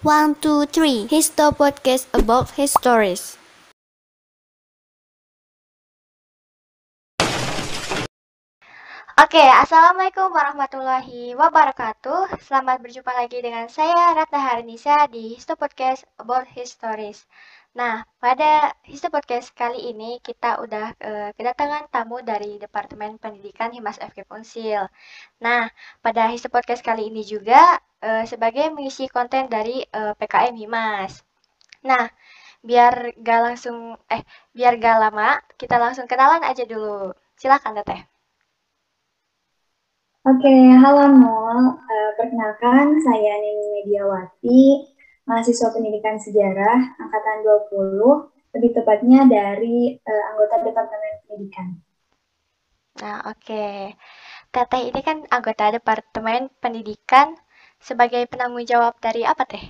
One, two, three. Histo podcast about histories. Oke, assalamualaikum warahmatullahi wabarakatuh. Selamat berjumpa lagi dengan saya Ratna Harinisa di Histo Podcast about Histories. Nah, pada Histo Podcast kali ini kita udah kedatangan tamu dari Departemen Pendidikan Himas FKIP Unsil. Nah, pada Histo Podcast kali ini juga sebagai mengisi konten dari PKM Himas. Nah, biar gak lama, kita langsung kenalan aja dulu. Silakan, Teteh. Oke, halo Nol. Perkenalkan, saya Nini Mediawati, mahasiswa Pendidikan Sejarah Angkatan 20, lebih tepatnya dari anggota Departemen Pendidikan. Nah, oke. Teteh ini kan anggota Departemen Pendidikan sebagai penanggung jawab dari apa, Teh?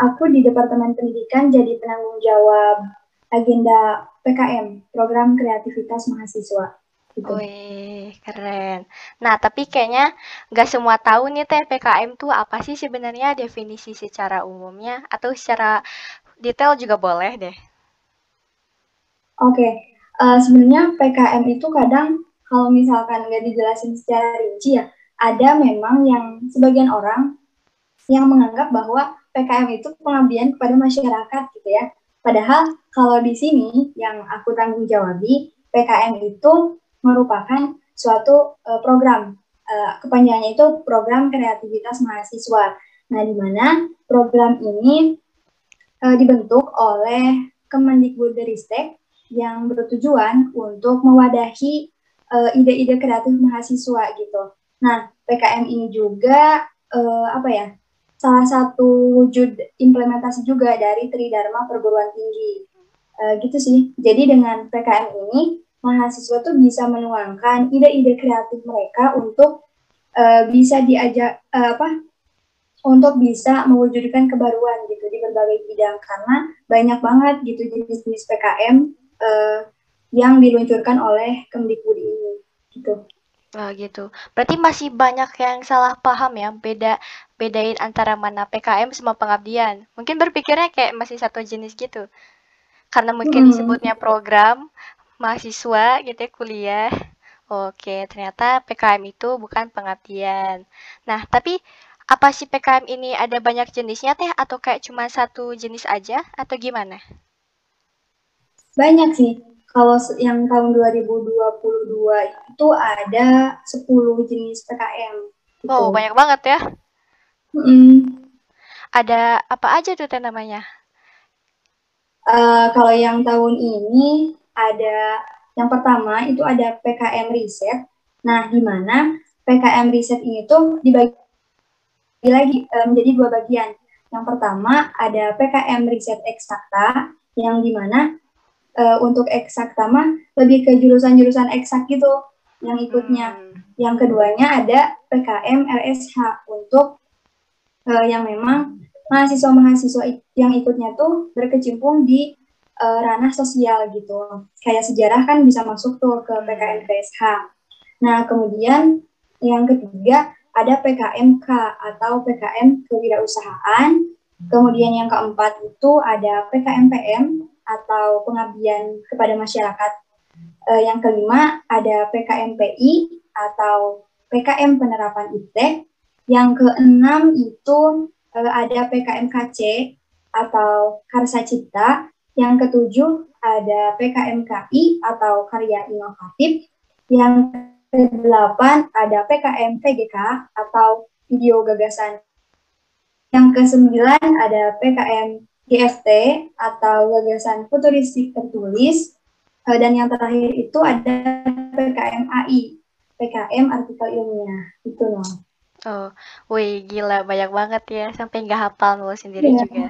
Aku di Departemen Pendidikan jadi penanggung jawab agenda PKM, Program Kreativitas Mahasiswa. Gitu. Wih, keren. Nah, tapi kayaknya nggak semua tahu nih, Teh, PKM tuh apa sih sebenarnya definisi secara umumnya atau secara detail juga boleh deh. Oke, sebenarnya PKM itu kadang kalau misalkan nggak dijelasin secara rinci ya, ada memang yang sebagian orang yang menganggap bahwa PKM itu pengabdian kepada masyarakat gitu ya. Padahal kalau di sini yang aku tanggung jawabi, PKM itu merupakan suatu program. Kepanjangannya itu Program Kreativitas Mahasiswa. Nah, di mana program ini dibentuk oleh Kemendikbudristek yang bertujuan untuk mewadahi ide-ide kreatif mahasiswa gitu. Nah, PKM ini juga salah satu wujud implementasi juga dari Tridharma Perguruan Tinggi. Gitu sih. Jadi dengan PKM ini mahasiswa tuh bisa menuangkan ide-ide kreatif mereka untuk bisa diajak untuk bisa mewujudkan kebaruan gitu di berbagai bidang, karena banyak banget gitu jenis-jenis PKM yang diluncurkan oleh Kemdikbud ini gitu. Oh gitu. Berarti masih banyak yang salah paham ya, bedain antara mana PKM sama pengabdian. Mungkin berpikirnya kayak masih satu jenis gitu. Karena mungkin disebutnya program mahasiswa gitu ya, kuliah. Oke, ternyata PKM itu bukan pengabdian. Nah, tapi apa sih PKM ini ada banyak jenisnya Teh atau kayak cuma satu jenis aja atau gimana? Banyak sih. Kalau yang tahun 2022 itu ada 10 jenis PKM Oh, gitu. banyak banget ya. Hmm. Ada apa aja tuh Teh namanya? Kalau yang tahun ini ada yang pertama itu ada PKM riset. Nah, di mana PKM riset ini tuh dibagi lagi menjadi dua bagian. Yang pertama ada PKM riset eksakta, yang dimana untuk eksakta mah lebih ke jurusan-jurusan eksak gitu yang ikutnya. Yang keduanya ada PKM RSH untuk yang memang mahasiswa-mahasiswa yang ikutnya tuh berkecimpung di ranah sosial gitu. Kayak sejarah kan bisa masuk tuh ke PKM RSH. Nah, kemudian yang ketiga ada PKMK atau PKM Kewirausahaan. Kemudian yang keempat itu ada PKMPM atau pengabdian kepada masyarakat. Yang kelima ada PKMPI atau PKM Penerapan IPTEK. Yang keenam itu ada PKMKC atau Karsa Cipta. Yang ketujuh ada PKMKI atau Karya Inovatif. Yang kedelapan ada PKM PGK atau Video Gagasan. Yang kesembilan ada PKM GFT atau Gagasan Futuristik Tertulis. Dan yang terakhir itu ada PKM AI, PKM Artikel Ilmiah. Itu loh. Oh, wih gila banyak banget ya, sampai nggak hafal nulis sendiri Iya. juga.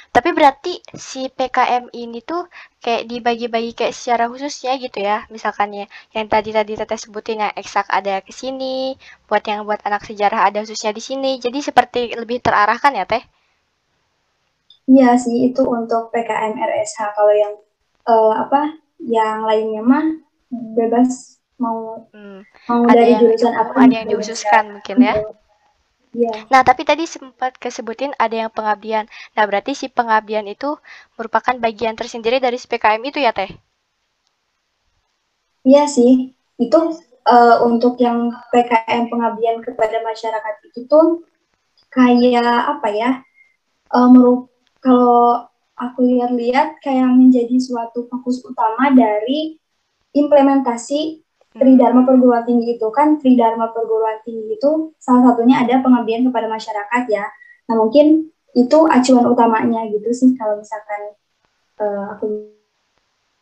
Tapi berarti si PKM ini tuh kayak dibagi-bagi kayak secara khususnya gitu ya. Misalkan ya, yang tadi Teteh sebutin yang eksak ada ke sini, buat anak sejarah ada khususnya di sini. Jadi seperti lebih terarahkan ya, Teh? Iya sih, itu untuk PKM RSH. Kalau yang yang lainnya mah bebas mau Hmm. mau Ada dari yang jurusan umum, apa ada yang juga bisa. dikhususkan mungkin ya. Iya. Nah, tapi tadi sempat kesebutin ada yang pengabdian. Nah, berarti si pengabdian itu merupakan bagian tersendiri dari si PKM itu ya, Teh? Iya sih, itu untuk yang PKM pengabdian kepada masyarakat itu tuh kayak apa ya? Kalau aku lihat-lihat kayak menjadi suatu fokus utama dari implementasi Tridharma Hmm. perguruan tinggi itu kan Tridharma perguruan tinggi itu salah satunya ada pengabdian kepada masyarakat ya. Nah mungkin itu acuan utamanya gitu sih kalau misalkan aku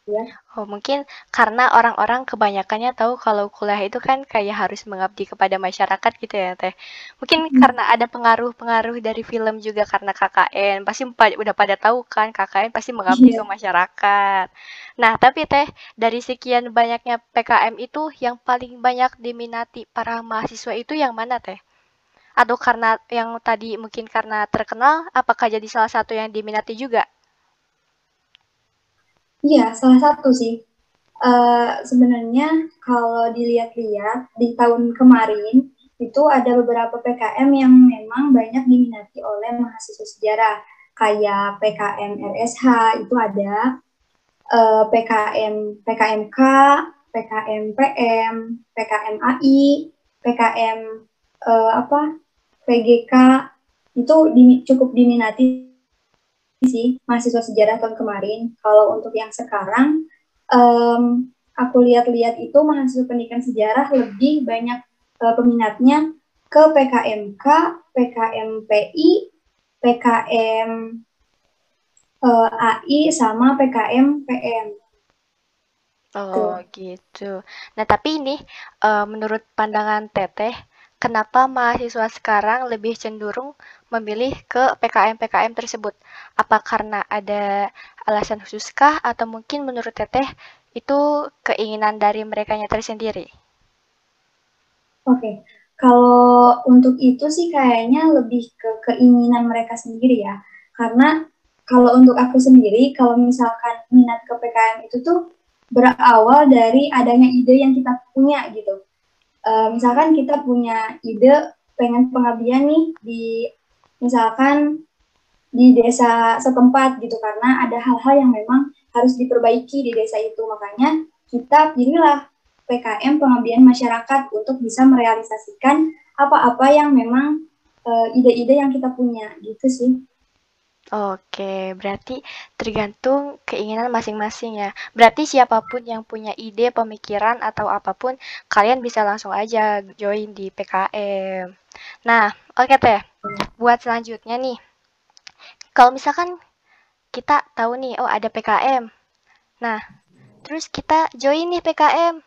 lihat. Oh, mungkin karena orang-orang kebanyakannya tahu kalau kuliah itu kan kayak harus mengabdi kepada masyarakat gitu ya, Teh. Mungkin karena ada pengaruh-pengaruh dari film juga karena KKN. Pasti udah pada tahu kan KKN pasti mengabdi ke Iya. masyarakat. Nah, tapi Teh, dari sekian banyaknya PKM itu yang paling banyak diminati para mahasiswa itu yang mana, Teh? Atau karena yang tadi mungkin karena terkenal, apakah jadi salah satu yang diminati juga? Iya, salah satu sih. Sebenarnya kalau dilihat-lihat di tahun kemarin itu ada beberapa PKM yang memang banyak diminati oleh mahasiswa sejarah kayak PKM RSH itu ada PKM PKMK, PKM PM, PKM AI, PKM apa PGK itu cukup diminati sih mahasiswa sejarah tahun kemarin. Kalau untuk yang sekarang, um, aku lihat-lihat itu mahasiswa pendidikan sejarah lebih banyak peminatnya ke PKMK, PKMPI, PKM AI sama PKM PM. Oh, Tuh. gitu. Nah, tapi ini menurut pandangan Teteh, kenapa mahasiswa sekarang lebih cenderung memilih ke PKM-PKM tersebut? Apa karena ada alasan khususkah atau mungkin menurut Teteh itu keinginan dari merekanya tersendiri? Oke, okay. Kalau untuk itu sih kayaknya lebih ke keinginan mereka sendiri ya. Karena kalau untuk aku sendiri, kalau misalkan minat ke PKM itu tuh berawal dari adanya ide yang kita punya gitu. Misalkan kita punya ide pengen pengabdian nih di misalkan di desa setempat gitu karena ada hal-hal yang memang harus diperbaiki di desa itu. Makanya kita pilihlah PKM pengabdian masyarakat untuk bisa merealisasikan apa-apa yang memang ide-ide yang kita punya gitu sih. Oke, berarti tergantung keinginan masing-masing ya. Berarti siapapun yang punya ide, pemikiran, atau apapun, kalian bisa langsung aja join di PKM. Nah, oke Teh, buat selanjutnya nih, kalau misalkan kita tahu nih, oh ada PKM. Nah, terus kita join nih PKM.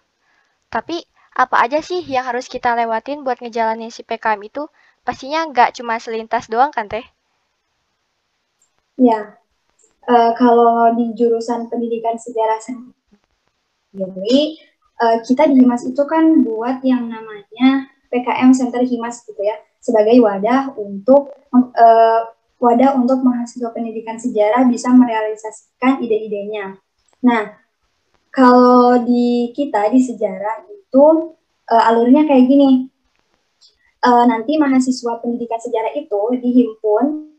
Tapi apa aja sih yang harus kita lewatin buat ngejalanin si PKM itu? Pastinya nggak cuma selintas doang kan Teh? Ya, kalau di jurusan pendidikan sejarah sendiri, kita di Himas itu kan buat yang namanya PKM Center Himas gitu ya, sebagai wadah untuk mahasiswa pendidikan sejarah bisa merealisasikan ide-idenya. Nah, kalau di kita di sejarah itu alurnya kayak gini. Nanti mahasiswa pendidikan sejarah itu dihimpun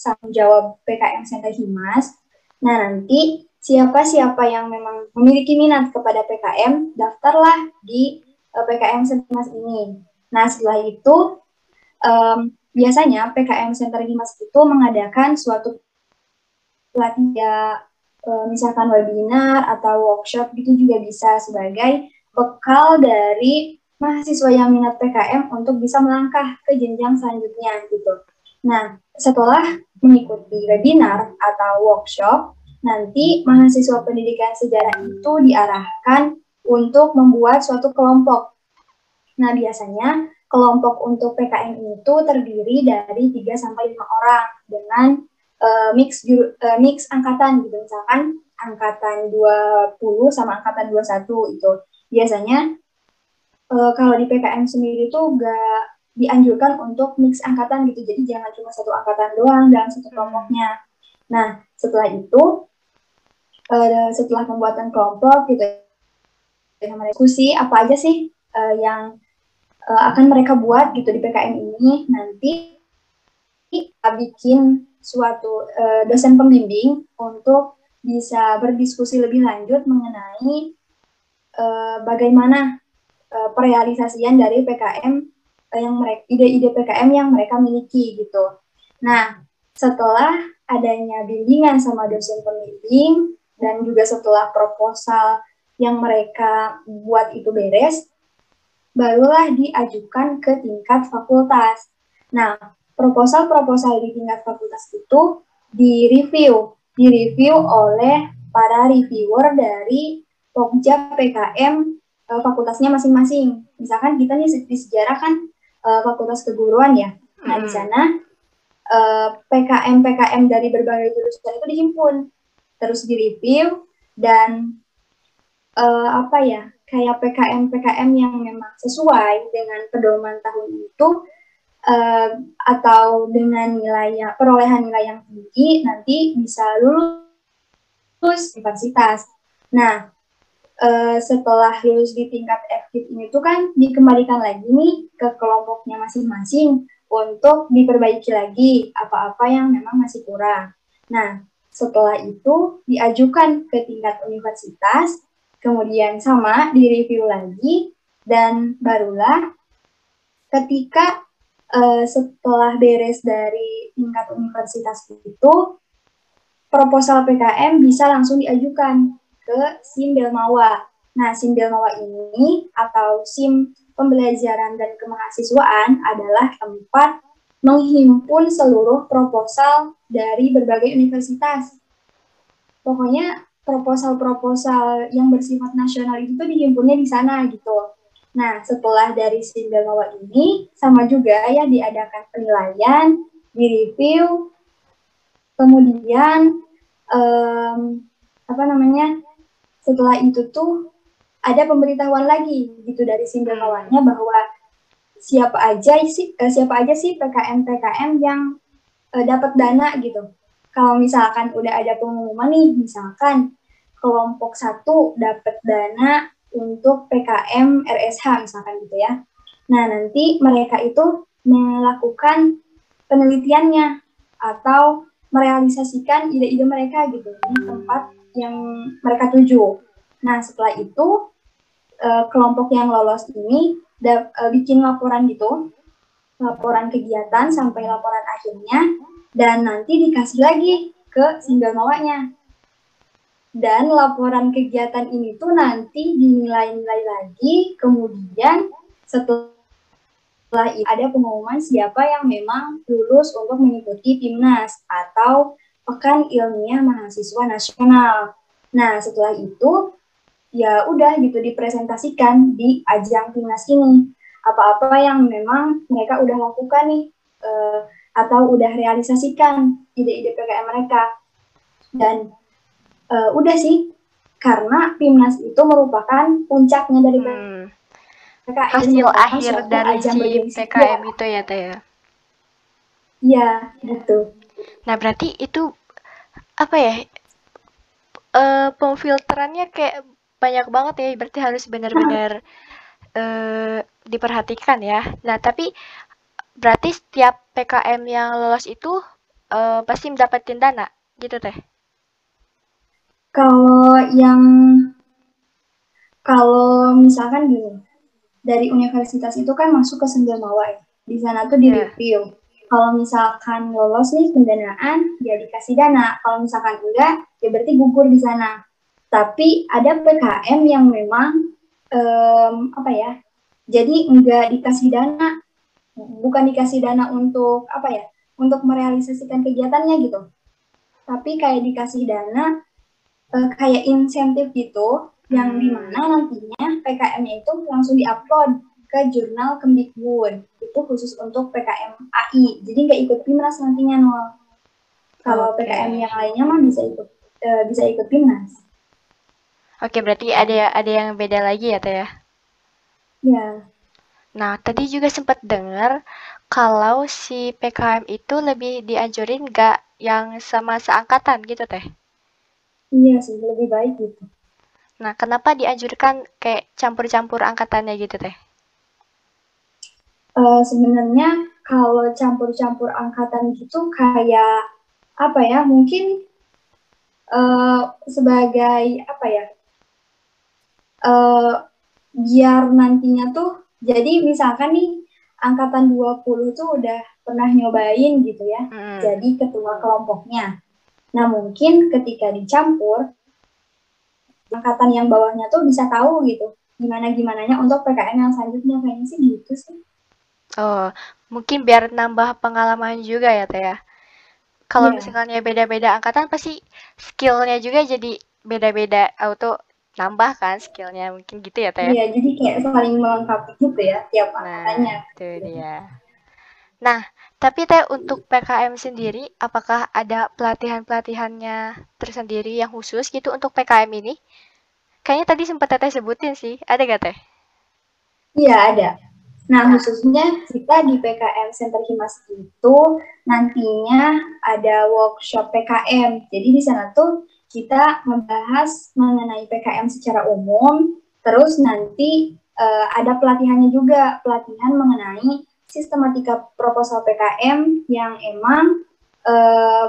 tanggung jawab PKM Center Himas. Nah, nanti siapa-siapa yang memang memiliki minat kepada PKM, daftarlah di PKM Center Himas ini. Nah, setelah itu biasanya PKM Center Himas itu mengadakan suatu pelatihan misalkan webinar atau workshop gitu juga bisa sebagai bekal dari mahasiswa yang minat PKM untuk bisa melangkah ke jenjang selanjutnya gitu. Nah, setelah mengikuti webinar atau workshop, nanti mahasiswa pendidikan sejarah itu diarahkan untuk membuat suatu kelompok. Nah, biasanya kelompok untuk PKM itu terdiri dari 3 sampai 5 orang dengan mix angkatan gitu. Misalkan angkatan 20 sama angkatan 21 itu. Biasanya kalau di PKM sendiri tuh gak dianjurkan untuk mix angkatan gitu. Jadi jangan cuma satu angkatan doang dalam satu kelompoknya. Nah, setelah itu setelah pembuatan kelompok gitu, diskusi apa aja sih yang akan mereka buat gitu di PKM ini. Nanti bikin suatu dosen pembimbing untuk bisa berdiskusi lebih lanjut mengenai bagaimana perealisasian dari PKM yang mereka ide-ide PKM yang mereka miliki gitu. Nah, setelah adanya bimbingan sama dosen pembimbing dan juga setelah proposal yang mereka buat itu beres, barulah diajukan ke tingkat fakultas. Nah, proposal-proposal di tingkat fakultas itu direview oleh para reviewer dari Pokja PKM fakultasnya masing-masing. Misalkan kita nih di sejarah kan fakultas keguruan ya. Nah, di sana PKM-PKM dari berbagai jurusan itu dihimpun, terus direview dan kayak PKM-PKM yang memang sesuai dengan pedoman tahun itu atau dengan perolehan nilai yang tinggi nanti bisa lulus universitas. Nah, setelah lulus di tingkat FKIP ini tuh kan dikembalikan lagi nih ke kelompoknya masing-masing untuk diperbaiki lagi apa-apa yang memang masih kurang. Nah, setelah itu diajukan ke tingkat universitas, kemudian sama direview lagi, dan barulah ketika setelah beres dari tingkat universitas itu, proposal PKM bisa langsung diajukan ke SIM Belmawa. Nah, SIM Belmawa ini atau SIM Pembelajaran dan Kemahasiswaan adalah tempat menghimpun seluruh proposal dari berbagai universitas. Pokoknya proposal-proposal yang bersifat nasional itu tuh dihimpunnya di sana gitu. Nah, setelah dari SIM Belmawa ini, sama juga ya diadakan penilaian, direview, kemudian setelah itu tuh ada pemberitahuan lagi gitu dari SIM Belmawanya bahwa siapa aja sih PKM yang dapat dana gitu. Kalau misalkan udah ada pengumuman nih, misalkan kelompok 1 dapat dana untuk PKM RSH misalkan gitu ya. Nah, nanti mereka itu melakukan penelitiannya atau merealisasikan ide-ide mereka gitu di tempat yang mereka tuju. Nah, setelah itu kelompok yang lolos ini bikin laporan gitu, laporan kegiatan sampai laporan akhirnya, dan nanti dikasih lagi ke Singgawanya. Dan laporan kegiatan ini tuh nanti dinilai-nilai lagi, kemudian setelah itu ada pengumuman siapa yang memang lulus untuk mengikuti PIMNAS atau Pekan Ilmiah Mahasiswa Nasional. Nah, setelah itu ya udah gitu dipresentasikan di ajang PIMNAS ini. Apa-apa yang memang mereka udah lakukan nih atau udah realisasikan ide-ide PKM mereka. Dan udah sih, karena PIMNAS itu merupakan puncaknya dari PKM. Hasil akhir dari si PKM itu ya Teh ya? Iya, gitu. Nah, berarti itu apa ya? Pemfilterannya kayak banyak banget ya, berarti harus benar-benar diperhatikan ya. Nah, tapi berarti setiap PKM yang lolos itu pasti mendapatkan dana, gitu Teh? Kalau misalkan gini, dari universitas itu kan masuk ke Senjamawa ya. Di sana tuh direview. Kalau misalkan lolos nih pendanaan, ya dikasih dana. Kalau misalkan enggak, ya berarti gugur di sana. Tapi ada PKM yang memang jadi enggak dikasih dana, bukan dikasih dana untuk untuk merealisasikan kegiatannya gitu. Tapi kayak dikasih dana kayak insentif gitu, yang dimana nantinya PKM-nya itu langsung diupload ke jurnal Kemdikbud. Itu khusus untuk PKM AI. Jadi nggak ikut PIMNAS nantinya, Nol. Kalau PKM yang lainnya mah bisa ikut PIMNAS. Oke, berarti ada yang beda lagi ya, Teh ya? Ya. Nah, tadi juga sempat dengar kalau si PKM itu lebih dianjurin nggak yang sama seangkatan gitu, Teh? Iya sih, lebih baik gitu. Nah, kenapa dianjurkan kayak campur-campur angkatannya gitu, Teh? Sebenarnya kalau campur-campur angkatan gitu kayak apa ya, mungkin sebagai apa ya, biar nantinya tuh jadi misalkan nih angkatan 20 tuh udah pernah nyobain gitu ya, jadi ketua kelompoknya. Nah mungkin ketika dicampur, angkatan yang bawahnya tuh bisa tahu gitu gimana-gimananya untuk PKM yang selanjutnya, kayaknya sih gitu sih. Oh, mungkin biar nambah pengalaman juga ya Teh ya. Kalau Iya, misalnya beda-beda angkatan pasti skillnya juga jadi beda-beda, auto nambah kan skillnya, mungkin gitu ya Teh ya. iya, jadi kayak saling melengkapi gitu ya tiap Nah, angkatannya. itu dia. Nah, tapi Teh untuk PKM sendiri, apakah ada pelatihan-pelatihannya tersendiri yang khusus gitu untuk PKM ini? Kayaknya tadi sempat Teteh sebutin sih, ada gak Teh? Iya, ada. Nah, Nah, khususnya kita di PKM Center Himas itu nantinya ada workshop PKM. Jadi di sana tuh kita membahas mengenai PKM secara umum, terus nanti ada pelatihannya juga, pelatihan mengenai sistematika proposal PKM yang emang eh,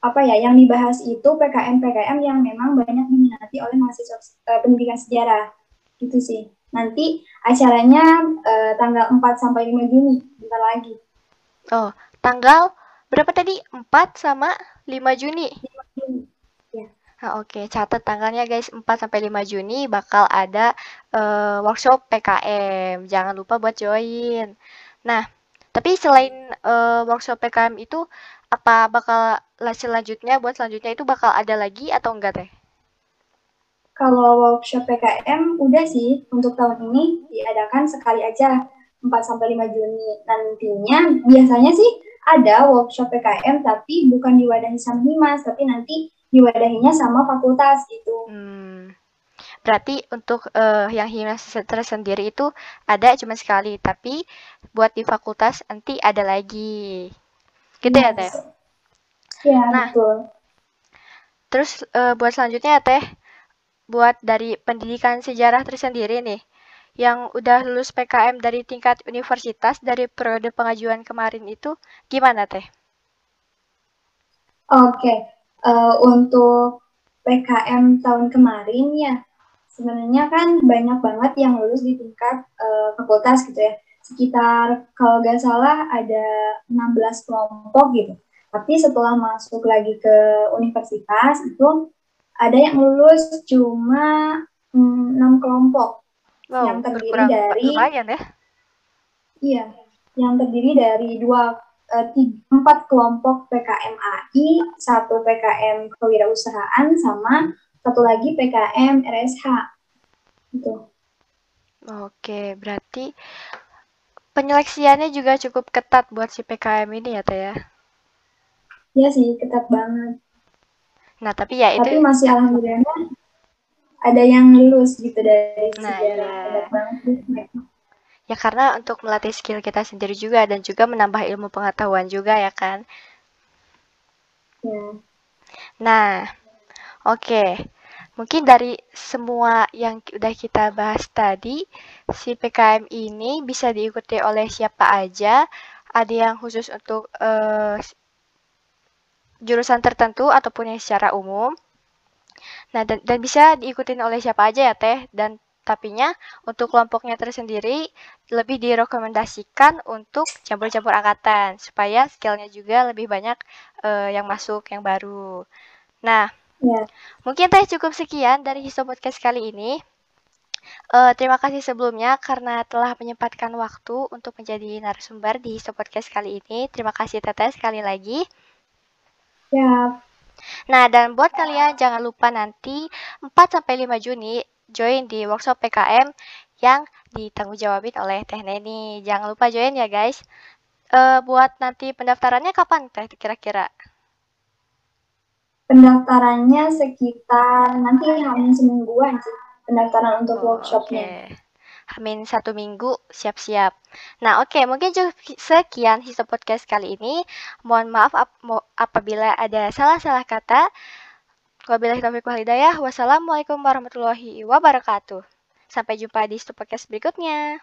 apa ya, yang dibahas itu PKM-PKM yang memang banyak diminati oleh mahasiswa pendidikan sejarah. Gitu sih. Nanti acaranya tanggal 4 sampai 5 Juni, bentar lagi. oh, tanggal berapa tadi? 4 sama 5 Juni. 5 Juni. Ya. Nah, oke, catat tanggalnya guys, 4 sampai 5 Juni bakal ada workshop PKM. Jangan lupa buat join. Nah, tapi selain workshop PKM itu, apa bakal selanjutnya buat selanjutnya itu bakal ada lagi atau enggak Teh? Kalau workshop PKM udah sih untuk tahun ini diadakan sekali aja 4 sampai 5 Juni. Nantinya biasanya sih ada workshop PKM tapi bukan diwadahi sama Himas, tapi nanti diwadahinya sama fakultas gitu. Berarti untuk yang Himas tersendiri itu ada cuma sekali, tapi buat di fakultas nanti ada lagi. Gitu ya, Teh? Yes. Ya, Nah, betul. terus buat selanjutnya ya, Teh, buat dari pendidikan sejarah tersendiri nih, yang udah lulus PKM dari tingkat universitas dari periode pengajuan kemarin itu gimana, Teh? Oke, untuk PKM tahun kemarin ya, sebenarnya kan banyak banget yang lulus di tingkat fakultas gitu ya. Sekitar kalau nggak salah ada 16 kelompok gitu. Tapi setelah masuk lagi ke universitas itu ada yang lulus cuma 6 kelompok Wow, yang terdiri berkurang dari lumayan ya. Iya, yang terdiri dari empat kelompok PKM AI, satu PKM kewirausahaan, sama satu lagi PKM RSH. Gitu. Oke, berarti penyeleksiannya juga cukup ketat buat si PKM ini ya, Teh ya. Ya sih, ketat banget. Nah, tapi ya itu, Tapi masih alhamdulillah ada yang lulus gitu dari nah sejarah. iya. Hebat banget sih mereka. Ya karena untuk melatih skill kita sendiri juga dan juga menambah ilmu pengetahuan juga ya kan. Ya. Nah, oke. Mungkin dari semua yang udah kita bahas tadi, si PKM ini bisa diikuti oleh siapa aja. Ada yang khusus untuk jurusan tertentu ataupun yang secara umum. Nah, dan bisa diikutin oleh siapa aja ya, Teh. Dan tapinya untuk kelompoknya tersendiri lebih direkomendasikan untuk campur-campur angkatan supaya skillnya juga lebih banyak yang masuk yang baru. Nah, Ya. mungkin Teh cukup sekian dari Histo Podcast kali ini. Terima kasih sebelumnya karena telah menyempatkan waktu untuk menjadi narasumber di Histo Podcast kali ini. Terima kasih Teteh sekali lagi. Ya. Nah, dan buat kalian jangan lupa nanti 4 sampai 5 Juni join di workshop PKM yang ditanggung jawabin oleh Teh Neni. Jangan lupa join ya guys. Buat nanti pendaftarannya kapan Teh kira-kira? Pendaftarannya sekitar nanti hanya semingguan sih pendaftaran untuk Oh, workshopnya. oke. Amin 1 minggu siap-siap. Nah, oke, mungkin cukup sekian Histo Podcast kali ini. Mohon maaf apabila ada salah-salah kata. Wabillahi taufiq wal hidayah. Wassalamualaikum warahmatullahi wabarakatuh. Sampai jumpa di Histo Podcast berikutnya.